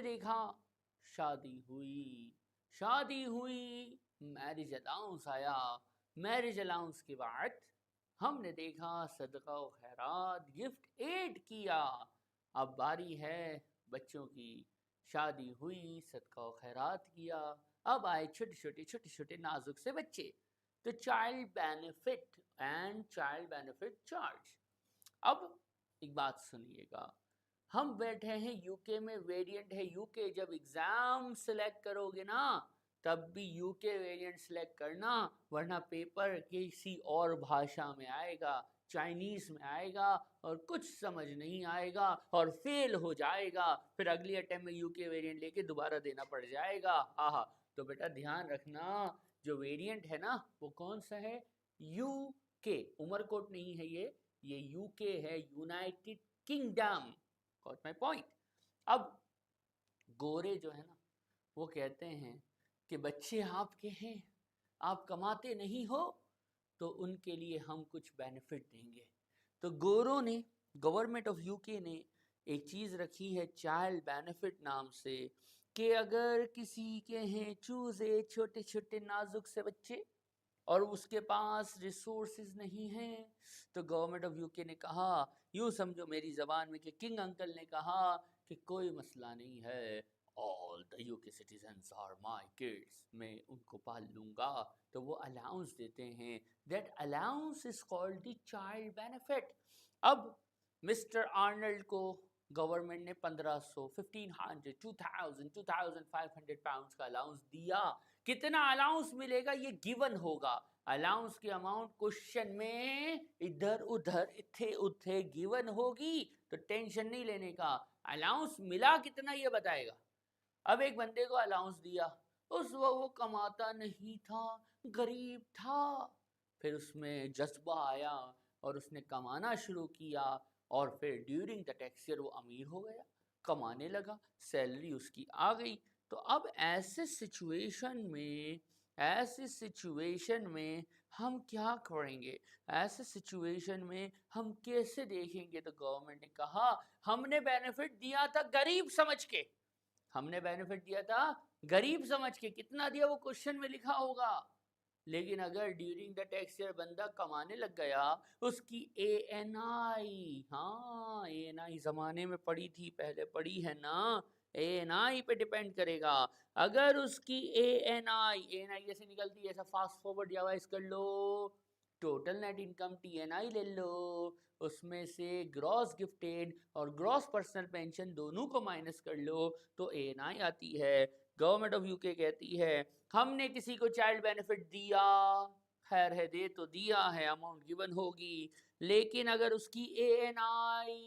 देखा शादी हुई, शादी हुई, मैरिज अलाउंस आया, मैरिज अलाउंस के बाद हमने देखा सदका व खैरात, गिफ्ट एड किया। अब बारी है बच्चों की, शादी हुई, सदका व खैरात किया, अब आए छोटे छोटे नाजुक से बच्चे, तो child benefit and child benefit charge. अब एक बात सुनिएगा, हम बैठे हैं यूके में, वेरिएंट है यूके। जब एग्जाम सिलेक्ट करोगे ना तब भी यूके वेरिएंट सिलेक्ट करना, वरना पेपर किसी और भाषा में आएगा, चाइनीज में आएगा और कुछ समझ नहीं आएगा और फेल हो जाएगा, फिर अगली अटेम्प्ट में यूके वेरिएंट लेके दोबारा देना पड़ जाएगा। हाँ, तो बेटा ध्यान रखना, जो वेरिएंट है ना वो कौन सा है, यूके, उमरकोट नहीं है ये यूके है, United kingdom. Got my point. अब गोरे जो है ना वो कहते हैं कि बच्चे आपके हैं, आप कमाते नहीं हो तो उनके लिए हम कुछ बेनिफिट देंगे। तो गोरों ने, गवर्नमेंट ऑफ यूके ने एक चीज़ रखी है चाइल्ड बेनिफिट नाम से, कि अगर किसी के हैं चूजे, छोटे छोटे नाजुक से बच्चे, और उसके पास रिसोर्सेज नहीं हैं, तो गवर्नमेंट ऑफ यूके ने कहा, यूँ समझो मेरी ज़बान में कि किंग अंकल ने कहा कि कोई मसला नहीं है, all the UK citizens are my kids, मैं उनको पाल लूँगा। तो वो अलाउंस देते हैं, that allowance is called the child benefit. अब मिस्टर आर्नल्ड को गवर्नमेंट ने 1500, 1500, 2000, 2500 पाउंड्स का अलाउंस दिया। कितना अलाउंस मिलेगा ये गिवन होगा, अलाउंस की अमाउंट क्वेश्चन में इधर उधर इथे उथे गिवन होगी, तो टेंशन नहीं लेने का। अलाउंस मिला कितना ये बताएगा। अब एक बंदे को अलाउंस दिया, उस वो कमाता नहीं था, गरीब था, फिर उसमें जज्बा आया और उसने कमाना शुरू किया, और फिर ड्यूरिंग द टैक्स ईयर वो अमीर हो गया, कमाने लगा, सैलरी उसकी आ गई। तो अब ऐसे सिचुएशन में हम क्या करेंगे, ऐसे सिचुएशन में हम कैसे देखेंगे। तो गवर्नमेंट ने कहा, हमने बेनिफिट दिया था गरीब समझ के, हमने बेनिफिट दिया था गरीब समझ के, कितना दिया वो क्वेश्चन में लिखा होगा, लेकिन अगर ड्यूरिंग द टैक्स ईयर बंदा कमाने लग गया, उसकी ANI, हाँ ANI जमाने में पढ़ी थी, पहले पढ़ी है ना, ANI पे डिपेंड करेगा। अगर उसकी ANI कैसे निकलती है, ऐसा फास्ट फॉरवर्ड रिवाइज कर लो, टोटल नेट इनकम TNI ले लो, उसमें से ग्रॉस गिफ्टेड और ग्रॉस पर्सनल पेंशन दोनों को माइनस कर लो, तो ANI आती है। गवर्नमेंट ऑफ यूके कहती है, हमने किसी को चाइल्ड बेनिफिट दिया, खैर है दे तो दिया है, अमाउंट गिवन होगी, लेकिन अगर उसकी ANI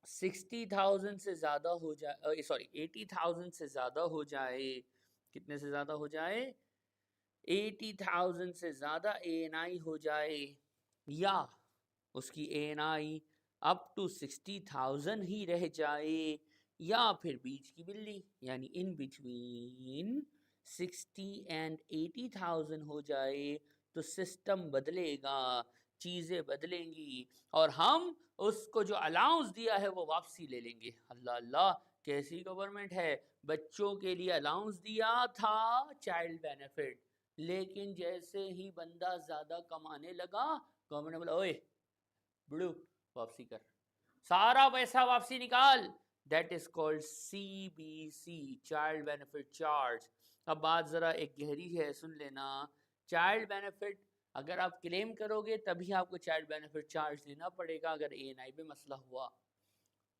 60,000 से ज़्यादा हो जाए, सॉरी 80,000 से ज़्यादा हो जाए, कितने से ज़्यादा हो जाए, 80,000 से ज़्यादा ANI हो जाए, या उसकी ANI अप टू 60,000 ही रह जाए, या फिर बीच की बिल्ली यानी इन बिटवीन 60 एंड 80,000 हो जाए, तो सिस्टम बदलेगा, चीज़ें बदलेंगी, और हम उसको जो अलाउंस दिया है वो वापसी ले लेंगे। अल्लाह अल्लाह, कैसी गवर्नमेंट है, बच्चों के लिए अलाउंस दिया था चाइल्ड बेनिफिट, लेकिन जैसे ही बंदा ज़्यादा कमाने लगा, गवर्नमेंट ने बोला, ओए बुड़ू वापसी कर, सारा पैसा वापसी निकाल। That is called CBC, child benefit charge. अब बात ज़रा एक गहरी है, सुन लेना। चाइल्ड बेनिफिट अगर आप क्लेम करोगे तभी आपको चाइल्ड बेनिफिट चार्ज देना पड़ेगा, अगर ANI पे मसला हुआ।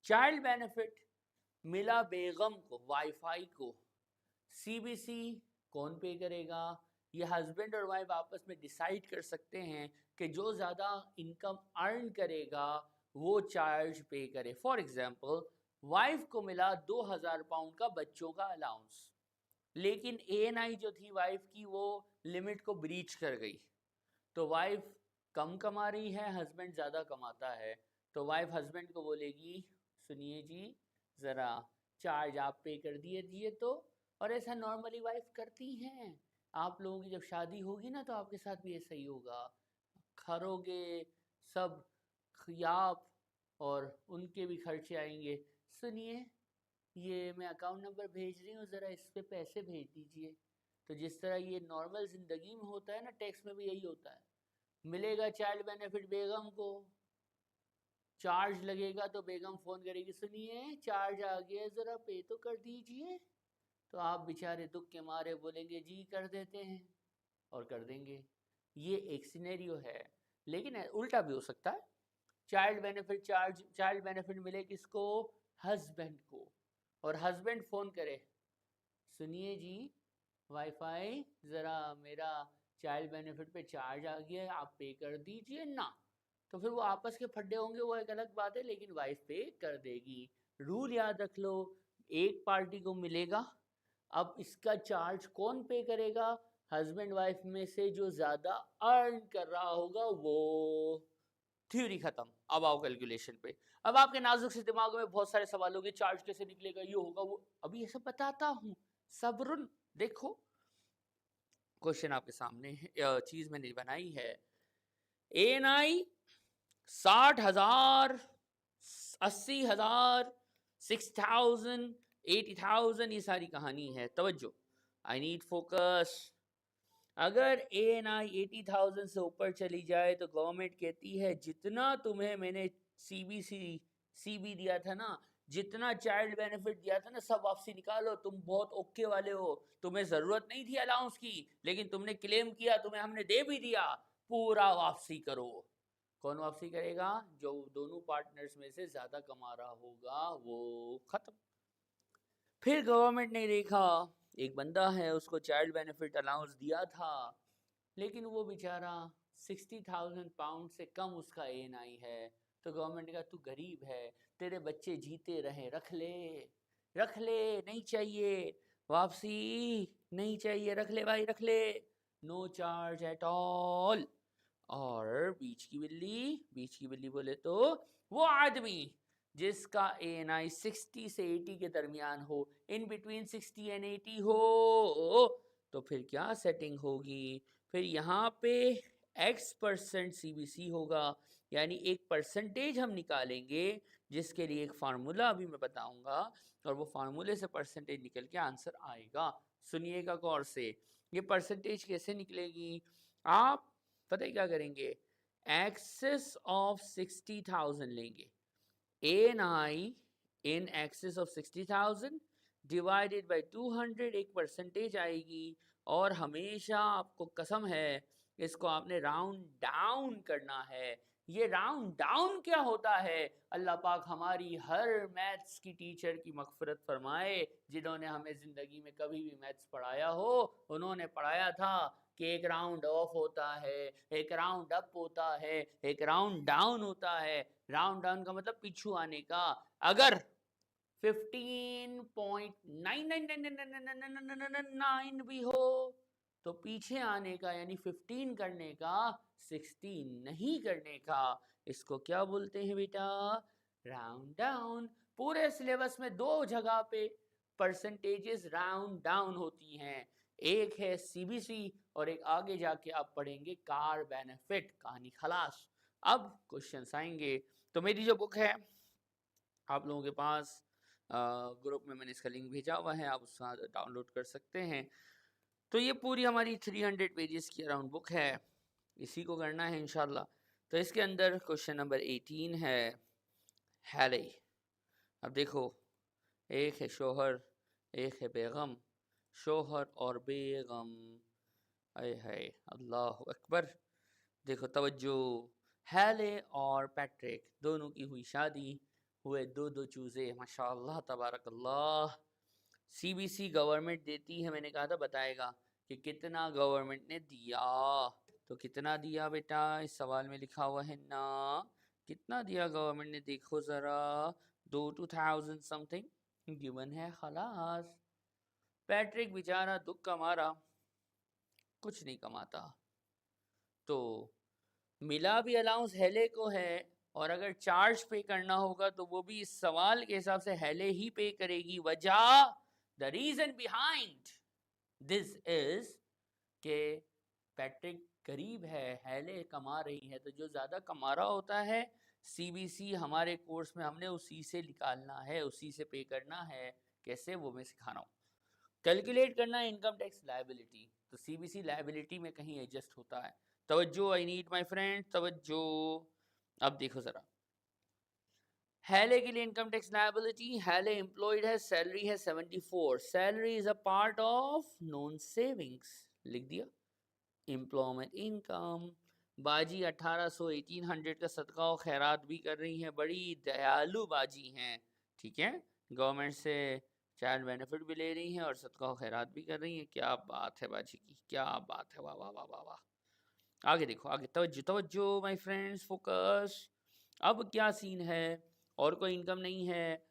चाइल्ड बेनिफिट मिला बेगम को, वाईफाई को, CBC कौन पे करेगा, ये हस्बैंड और वाइफ आपस में डिसाइड कर सकते हैं कि जो ज़्यादा इनकम अर्न करेगा वो चार्ज पे करे। फॉर एग्जांपल, वाइफ को मिला 2000 पाउंड का बच्चों का अलाउंस, लेकिन ANI जो थी वाइफ की वो लिमिट को ब्रीच कर गई, तो वाइफ कम कमा रही है, हस्बैंड ज़्यादा कमाता है, तो वाइफ हस्बैंड को बोलेगी, सुनिए जी ज़रा चार्ज आप पे कर दिए तो, और ऐसा नॉर्मली वाइफ करती हैं। आप लोगों की जब शादी होगी ना तो आपके साथ भी ऐसा ही होगा, खरोगे सब खियाप और उनके भी खर्चे आएंगे। सुनिए ये मैं अकाउंट नंबर भेज रही हूँ, ज़रा इस पे पैसे भेज दीजिए। तो जिस तरह ये नॉर्मल ज़िंदगी में होता है ना, टैक्स में भी यही होता है। मिलेगा चाइल्ड बेनिफिट बेगम को, चार्ज लगेगा तो बेगम फ़ोन करेगी, सुनिए चार्ज आ गया, ज़रा पे तो कर दीजिए। तो आप बेचारे दुख के मारे बोलेंगे जी कर देते हैं, और कर देंगे। ये एक सिनेरियो है। लेकिन उल्टा भी हो सकता है, चाइल्ड बेनिफिट मिले किसको? हस्बैंड को। और हस्बैंड फ़ोन करे, सुनिए जी वाईफाई ज़रा मेरा चाइल्ड बेनिफिट पे चार्ज आ गया है, आप पे कर दीजिए ना। तो फिर वो आपस के फड्डे होंगे, वो एक अलग बात है, लेकिन वाइफ पे कर देगी। रूल याद रख लो, एक पार्टी को मिलेगा। अब इसका चार्ज कौन पे करेगा? हस्बैंड वाइफ में से जो ज़्यादा अर्न कर रहा होगा वो। थ्योरी खत्म। अब आओ कैलकुलेशन पे। अब आपके नाजुक से दिमाग में बहुत सारे सवाल होंगे, चार्ज कैसे निकलेगा, ये होगा वो। अभी ये सब बताता हूँ, सब्रुन। देखो क्वेश्चन आपके सामने है, चीज मैंने बनाई है। ANI 60,000, 80,000, 6,000, 80,000, ये सारी कहानी है। तवज्जो, आई नीड फोकस। अगर ANI 80,000 से ऊपर चली जाए तो गवर्नमेंट कहती है जितना तुम्हें मैंने CB दिया था ना, जितना चाइल्ड बेनिफिट दिया था ना, सब वापसी निकालो। तुम बहुत ओके वाले हो, तुम्हें जरूरत नहीं थी अलाउंस की, लेकिन तुमने क्लेम किया, तुम्हें हमने दे भी दिया, पूरा वापसी करो। कौन वापसी करेगा? जो दोनों पार्टनर्स में से ज्यादा कमा रहा होगा वो। खत्म। फिर गवर्नमेंट ने देखा एक बंदा है, उसको चाइल्ड बेनिफिट अलाउंस दिया था, लेकिन वो बेचारा 60,000 पाउंड से कम उसका ANI है। तो गवर्नमेंट ने कहा तू गरीब है, तेरे बच्चे जीते रहे, रख ले, रख ले, नहीं चाहिए वापसी, नहीं चाहिए, रख ले भाई, रख ले, नो चार्ज एट ऑल। और बीच की बिल्ली बोले तो वो आदमी जिसका ANI 60 से 80 के दरमियान हो, इन बिटवीन 60 एंड 80 हो, तो फिर क्या सेटिंग होगी? फिर यहाँ पे X% CBC होगा, यानी एक परसेंटेज हम निकालेंगे, जिसके लिए एक फार्मूला अभी मैं बताऊंगा, और वो फार्मूले से परसेंटेज निकल के आंसर आएगा। सुनिएगा गौर से, ये परसेंटेज कैसे निकलेगी? आप पता है क्या करेंगे? एक्सेस ऑफ 60,000 लेंगे, ANI in excess of 60,000 divided by 200, एक परसेंटेज आएगी। और हमेशा आपको कसम है, इसको आपने राउंड डाउन करना है। ये राउंड डाउन क्या होता है? अल्लाह पाक हमारी हर मैथ्स की टीचर की मगफरत फरमाए, जिन्होंने हमें ज़िंदगी में कभी भी मैथ्स पढ़ाया हो। उन्होंने पढ़ाया था कि एक राउंड ऑफ होता है, एक राउंड अप होता है, एक राउंड डाउन होता है। राउंड डाउन का मतलब पीछू आने का। अगर 15.999999 भी हो तो पीछे आने का, यानी 15 करने का, 16 नहीं करने का। इसको क्या बोलते हैं बेटा? Round down. पूरे सिलेबस में दो जगह पे परसेंटेजेस राउंड डाउन होती हैं, एक है CBC और एक आगे जाके आप पढ़ेंगे कार बेनिफिट। कहानी खलास। अब क्वेश्चंस आएंगे। तो मेरी जो बुक है आप लोगों के पास ग्रुप में मैंने इसका लिंक भेजा हुआ है, आप उसका डाउनलोड कर सकते हैं। तो ये पूरी हमारी 300 पेजेस की अराउंड बुक है, इसी को करना है इंशाल्लाह। तो इसके अंदर क्वेश्चन नंबर 18 है हैले। अब देखो, एक है शोहर, एक है बेगम, शोहर और बेगम, आए हाय अल्लाह अकबर। देखो तवज्जो, हैले और पैट्रिक दोनों की हुई शादी, हुए दो दो चूजे, माशाअल्लाह तबारकल्लाह। CBC गवर्नमेंट देती है, मैंने कहा था बताएगा कि कितना गवर्नमेंट ने दिया। तो कितना दिया बेटा? इस सवाल में लिखा हुआ है ना, कितना दिया गवर्नमेंट ने, देखो जरा, 2,000 समथिंग गिवन है, खलास। पैट्रिक बेचारा दुख का मारा कुछ नहीं कमाता, तो मिला भी अलाउंस हेले को है, और अगर चार्ज पे करना होगा तो वो भी इस सवाल के हिसाब से हेले ही पे करेगी। वजह, the reason behind this is के पैट्रिक गरीब है, हेले कमा रही है, तो जो ज्यादा कमा रहा होता है CBC हमारे कोर्स में हमने उसी से निकालना है, उसी से पे करना है। कैसे, वो मैं सिखा रहा हूँ। कैलकुलेट करना है इनकम टैक्स लायबिलिटी, तो CBC लायबिलिटी में कहीं एडजस्ट होता है। तवज्जो, आई नीड माय फ्रेंड, तवज्जो। अब देखो जरा, हैले के लिए इनकम टैक्स लायबिलिटी, हैले एम्प्लॉयड है, सैलरी है 74, salary is a part of non savings, लिख दिया। एम्प्लॉयमेंट इनकम, बाजी 1800 1800 का सदका और खैरात भी कर रही हैं, बड़ी दयालु बाजी हैं, ठीक है। गवर्नमेंट से चाइल्ड बेनिफिट भी ले रही हैं और सदका और खैरात भी कर रही हैं। क्या बात है बाजी की, क्या बात है, वाह वाह वाह वाह वाह। आगे देखो, आगे तवज्जो तवज्जो माय फ्रेंड्स, फोकस। अब क्या सीन है, और कोई इनकम नहीं है,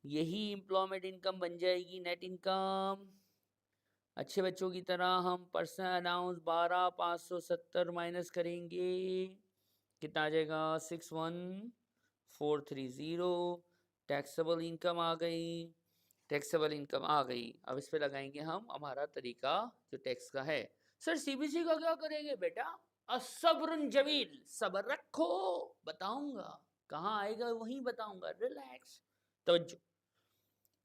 यही एम्प्लॉयमेंट इनकम बन जाएगी नेट इनकम। अच्छे बच्चों की तरह हम पर्सनल अलाउंस 12,570 माइनस करेंगे, कितना आ जाएगा 61,430। टैक्सेबल इनकम आ गई, टैक्सेबल इनकम आ गई। अब इस पे लगाएंगे हम हमारा तरीका जो टैक्स का है। सर CBC का क्या करेंगे बेटा? असब्रुन जमील, सब्र रखो, बताऊंगा कहाँ आएगा, वहीं बताऊंगा, रिलैक्स, तवज्जो।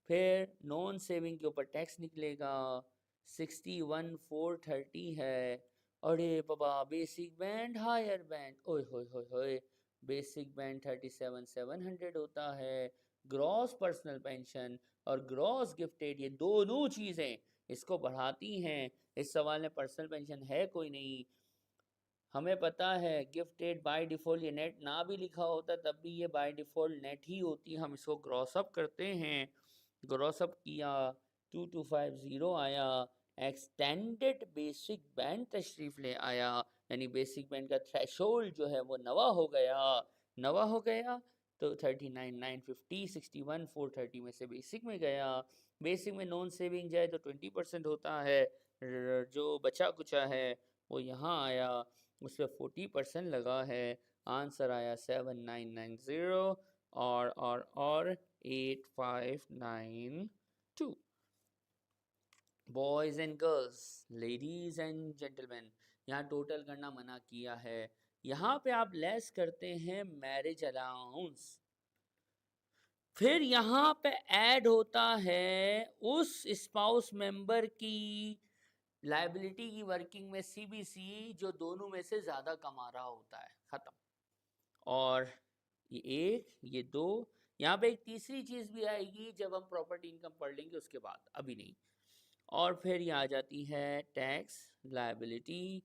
फिर नॉन सेविंग के ऊपर टैक्स निकलेगा, 61,430 है। अरे बाबा, बेसिक बैंड हायर बैंड, ओए होए होए होए, बेसिक बैंड 37,700 होता है। ग्रॉस पर्सनल पेंशन और ग्रॉस गिफ्टेड, ये दोनों चीज़ें इसको बढ़ाती हैं। इस सवाल में पर्सनल पेंशन है कोई नहीं, हमें पता है गिफ्टेड बाय डिफ़ॉल्ट ये नेट ना भी लिखा होता तब भी ये बाय डिफ़ॉल्ट नेट ही होती है। हम इसको ग्रॉस अप करते हैं, ग्रॉस अप किया 2250 आया, एक्सटेंडेड बेसिक बैंड तशरीफ ले आया, यानी बेसिक बैंड का थ्रेशोल्ड जो है वो नवा हो गया, नवा हो गया। तो 39,950 61,430 में से बेसिक में गया, बेसिक में नॉन सेविंग जाए तो 20% होता है, जो बचा कुचा है वो यहाँ आया, उस पर 40% लगा है। आंसर आया 7990 और 8592। Boys and girls, ladies and gentleman, यहाँ टोटल करना मना किया है। यहाँ पे आप लेस करते हैं मैरिज अलाउंस, फिर यहाँ पे ऐड होता है उस स्पाउस मेंबर की लाइबिलिटी की वर्किंग में CBC जो दोनों में से ज़्यादा कमा रहा होता है, ख़त्म। और ये एक, ये दो, यहाँ पे एक तीसरी चीज़ भी आएगी जब हम प्रॉपर्टी इनकम पढ़ लेंगे उसके बाद, अभी नहीं। और फिर ये आ जाती है टैक्स लाइबिलिटी।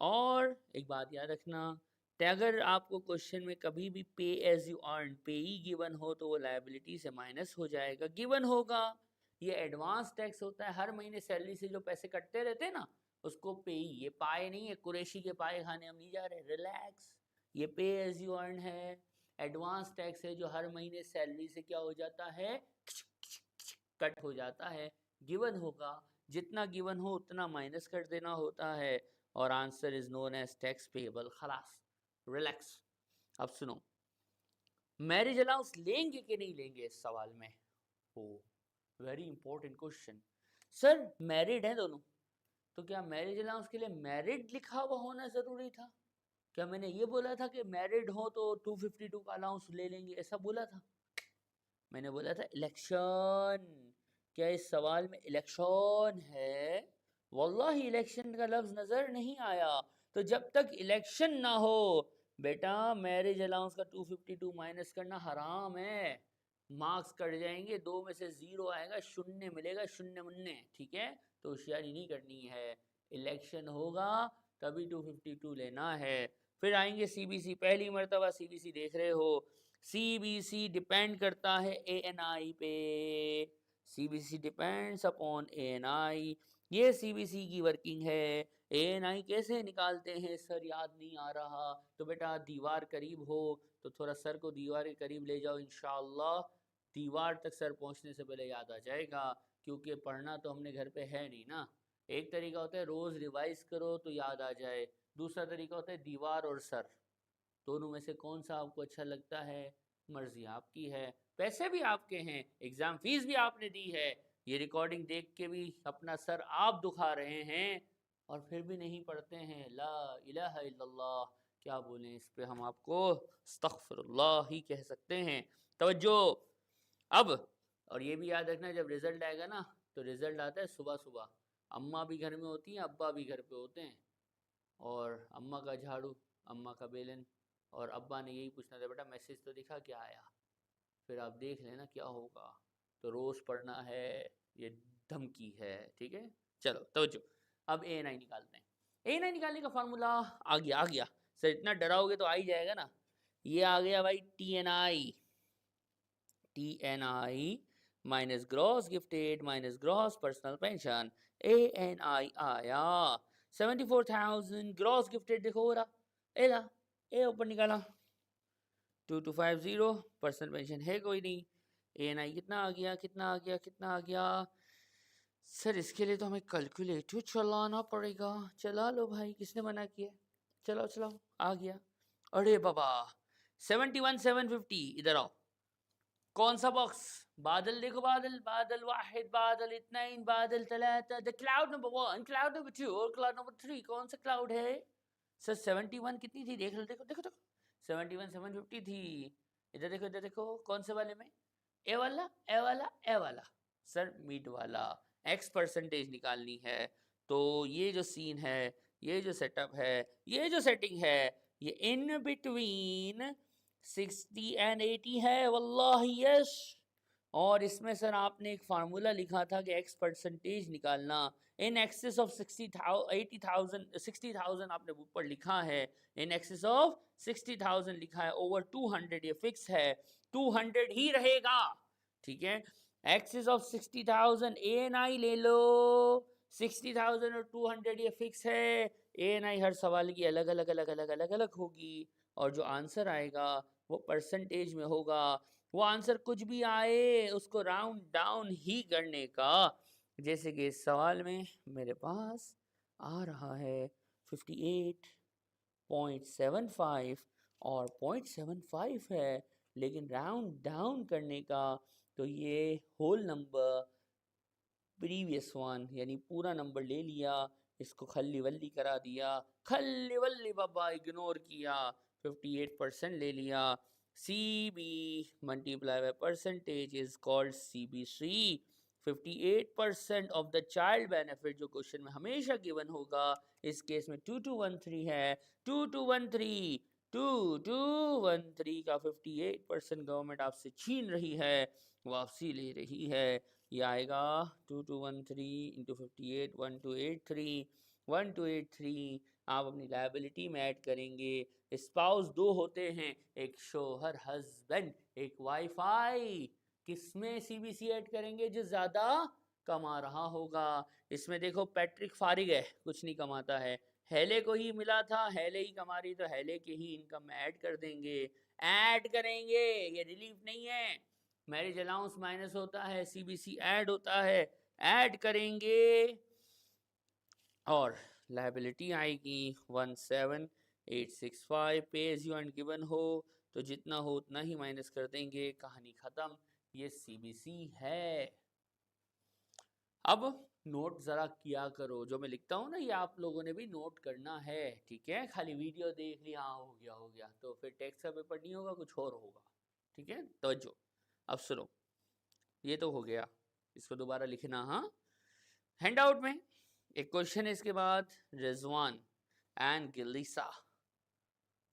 और एक बात याद रखना, अगर आपको क्वेश्चन में कभी भी पे एज यू अर्न, पे ही गिवन हो तो वो लाइबिलिटी से माइनस हो जाएगा, गिवन होगा। ये एडवांस टैक्स होता है, हर महीने सैलरी से जो पैसे कटते रहते हैं ना उसको पे ही, ये पाए नहीं है, कुरैशी के पाए खाने हम नहीं जा रहे, रिलैक्स। ये पे एज यू अर्न है, एडवांस टैक्स है जो हर महीने सैलरी से क्या हो जाता है, कट हो जाता है। गिवन होगा, जितना गिवन हो उतना माइनस कर देना होता है, और answer is known as tax payable. खलास, रिलैक्स। अब सुनो, मैरिज अलाउंस लेंगे कि नहीं लेंगे इस सवाल में, हो very important question. Sir married हैं दोनों, तो क्या मैरिज अलाउंस के लिए मैरिड लिखा हुआ होना जरूरी था? क्या मैंने ये बोला था कि मैरिड हो तो 252 का अलाउंस ले लेंगे, ऐसा बोला था? मैंने बोला था इलेक्शन। क्या इस सवाल में इलेक्शन है? वल्लाही इलेक्शन का लफ्ज़ नज़र नहीं आया। तो जब तक इलेक्शन ना हो बेटा, मैरिज अलाउंस का 252 माइनस करना हराम है, मार्क्स कट जाएंगे, 2 में से 0 आएगा, शून्य मिलेगा, शून्य मुन्ने, ठीक है। तो होशियारी नहीं करनी है, इलेक्शन होगा तभी 252 लेना है। फिर आएंगे CBC, पहली मर्तबा CBC देख रहे हो। CBC डिपेंड करता है ANI पे, CBC डिपेंड्स अपॉन ANI। ये CBC की वर्किंग है। ANI कैसे निकालते हैं सर, याद नहीं आ रहा, तो बेटा दीवार करीब हो तो थोड़ा सर को दीवार के करीब ले जाओ, इंशाल्लाह दीवार तक सर पहुंचने से पहले याद आ जाएगा, क्योंकि पढ़ना तो हमने घर पे है नहीं ना। एक तरीका होता है रोज़ रिवाइज करो तो याद आ जाए, दूसरा तरीका होता है दीवार और सर, दोनों में से कौन सा आपको अच्छा लगता है, मर्जी आपकी है, पैसे भी आपके हैं, एग्ज़ाम फीस भी आपने दी है, ये रिकॉर्डिंग देख के भी अपना सर आप दुखा रहे हैं और फिर भी नहीं पढ़ते हैं। ला इलाहा इल्लल्लाह, क्या बोलें इस पे हम आपको, अस्तगफिरुल्लाह ही कह सकते हैं। तवज्जो। अब और ये भी याद रखना, जब रिजल्ट आएगा ना तो रिजल्ट आता है सुबह सुबह, अम्मा भी घर में होती हैं, अब्बा भी घर पे होते हैं, और अम्मा का झाड़ू, अम्मा का बेलन, और अब्बा ने यही पूछना था, बेटा मैसेज तो दिखा क्या आया, फिर आप देख लेना क्या होगा। तो रोज़ पढ़ना है, ये धमकी है, ठीक है। चलो तवज्जो, अब ए एन आई निकालते हैं। ए एन आई निकालने का फार्मूला आ गया सर, इतना डराओगे तो आ ही जाएगा ना। ये आ गया भाई, T N I minus gross gifted minus gross personal pension. A N I आया 74,000, ग्रॉस गिफ्टेड देखो हो रहा, ए ला, ए ऊपर निकाला 2250, पर्सनल पेंशन है कोई नहीं। ए एन आई कितना आ गया, कितना आ गया, कितना आ गया सर, इसके लिए तो हमें कैलकुलेटर चलाना पड़ेगा। चला लो भाई, किसने मना किया, चलाओ चलाओ, आ गया। अरे बाबा 71,750, इधर आओ, कौन सा बॉक्स, बादल देखो, बादल, बादल वाहिद, बादल इत्नाइन, बादल तलाता, the cloud number 1, cloud number 2 और क्लाउड नंबर 3, कौन सा क्लाउड है सर? 71 कितनी थी, देख लो, देखो देखो देखो, 71,750 थी। इधर देखो, कौन से वाले में, ए वाला, ए वाला, ए वाला सर, मिड वाला। एक्स परसेंटेज निकालनी है, तो ये जो सीन है, ये जो सेटअप है, ये जो सेटिंग है, ये इन बिटवीन 60 एंड 80 है, वल्लाही यस। और इसमें सर आपने एक फार्मूला लिखा था कि एक्स परसेंटेज निकालना इन एक्सेस ऑफ 60,000 आपने ऊपर लिखा है, इन एक्सेस ऑफ 60,000 लिखा है, ओवर 200 ये फिक्स है, 200 ही रहेगा, ठीक है। एक्सेस ऑफ 60,000 ए एन आई ले लो, 60,000 और 200 ये फिक्स है। ए एन आई हर सवाल की अलग अलग अलग अलग अलग अलग होगी, और जो आंसर आएगा वो परसेंटेज में होगा। वो आंसर कुछ भी आए उसको राउंड डाउन ही करने का, जैसे कि इस सवाल में मेरे पास आ रहा है 58.75 और 0.75 है, लेकिन राउंड डाउन करने का तो ये होल नंबर प्रीवियस वन यानी पूरा नंबर ले लिया, इसको खल्ली वल्ली करा दिया, खल्ली वल्ली बाबा इग्नोर किया, 58% ले लिया। C B multiply by percentage is called C B C. 58% of the child benefit जो क्वेश्चन में हमेशा गिवन होगा, इस केस में 2213 है, 2213 2213 का 58% गवर्नमेंट आपसे छीन रही है, वापसी ले रही है। ये आएगा 2213 इंटू 58, 1283 आप अपनी लाइबिलिटी में ऐड करेंगे। स्पाउस दो होते हैं, एक शोहर हस्बैंड, एक वाईफाई, किसमें सीबीसी ऐड करेंगे, जो ज्यादा कमा रहा होगा। इसमें देखो पैट्रिक फारिग है, कुछ नहीं कमाता है, हेले को ही मिला था, हेले ही कमा रही, तो हेले के ही इनकम में ऐड कर देंगे, ऐड करेंगे, ये रिलीफ नहीं है। मैरिज अलाउंस माइनस होता है, सीबीसी ऐड होता है, ऐड करेंगे, और लायबिलिटी आएगी 17,865। पे एज यू एंड गिवन हो तो जितना हो उतना ही माइनस कर देंगे, कहानी खत्म, ये सीबीसी है। अब नोट जरा किया करो, जो मैं लिखता हूँ ना ये आप लोगों ने भी नोट करना है, ठीक है। खाली वीडियो देख लिया, हाँ हो गया, तो फिर टेक्स्ट का पेपर नहीं होगा, कुछ और होगा, ठीक है। तवज्जो, अब सुनो, ये तो हो गया, इसको दोबारा लिखना। हाँ, हैंडआउट में एक क्वेश्चन है, इसके बाद रिजवान एंड गिलीसा,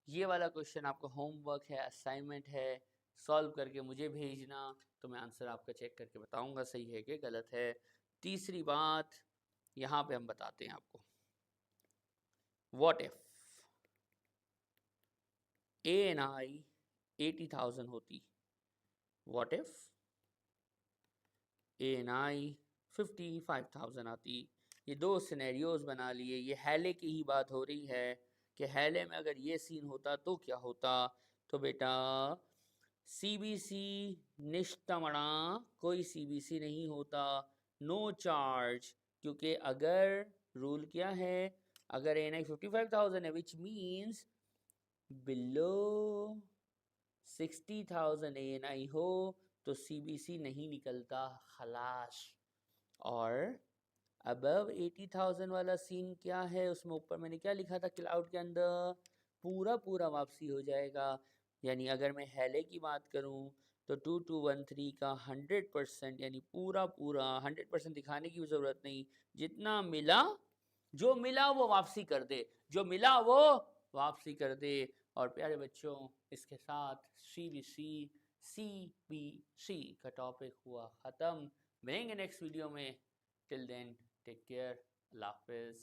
ये वाला क्वेश्चन आपका होमवर्क है, असाइनमेंट है, सॉल्व करके मुझे भेजना, तो मैं आंसर आपका चेक करके बताऊंगा सही है कि गलत है। तीसरी बात यहाँ पे हम बताते हैं आपको, व्हाट इफ ए एन आई 80,000 होती, व्हाट इफ ए एन आई 55,000 आती। ये दो सिनेरियोज बना लिए, ये हैले की ही बात हो रही है कि हैले में अगर ये सीन होता तो क्या होता। तो बेटा सीबीसी निष्तमणा, कोई सीबीसी नहीं होता, नो चार्ज, क्योंकि अगर रूल क्या है, अगर एन आई 55,000 है विच मीन्स बिलो 60,000 एन आई हो तो सीबीसी नहीं निकलता, खलास। और अबव 80,000 वाला सीन क्या है, उसमें ऊपर मैंने क्या लिखा था क्लाउड के अंदर, पूरा पूरा वापसी हो जाएगा। यानी अगर मैं हेले की बात करूं तो 2213 का 100% यानी पूरा पूरा 100% दिखाने की ज़रूरत नहीं, जितना मिला, जो मिला वो वापसी कर दे, जो मिला वो वापसी कर दे। और प्यारे बच्चों, इसके साथ CBC CBC का टॉपिक हुआ ख़त्म। मिलेंगे नेक्स्ट वीडियो में। टिल देन टेक केयर, अल्लाह हाफिज़।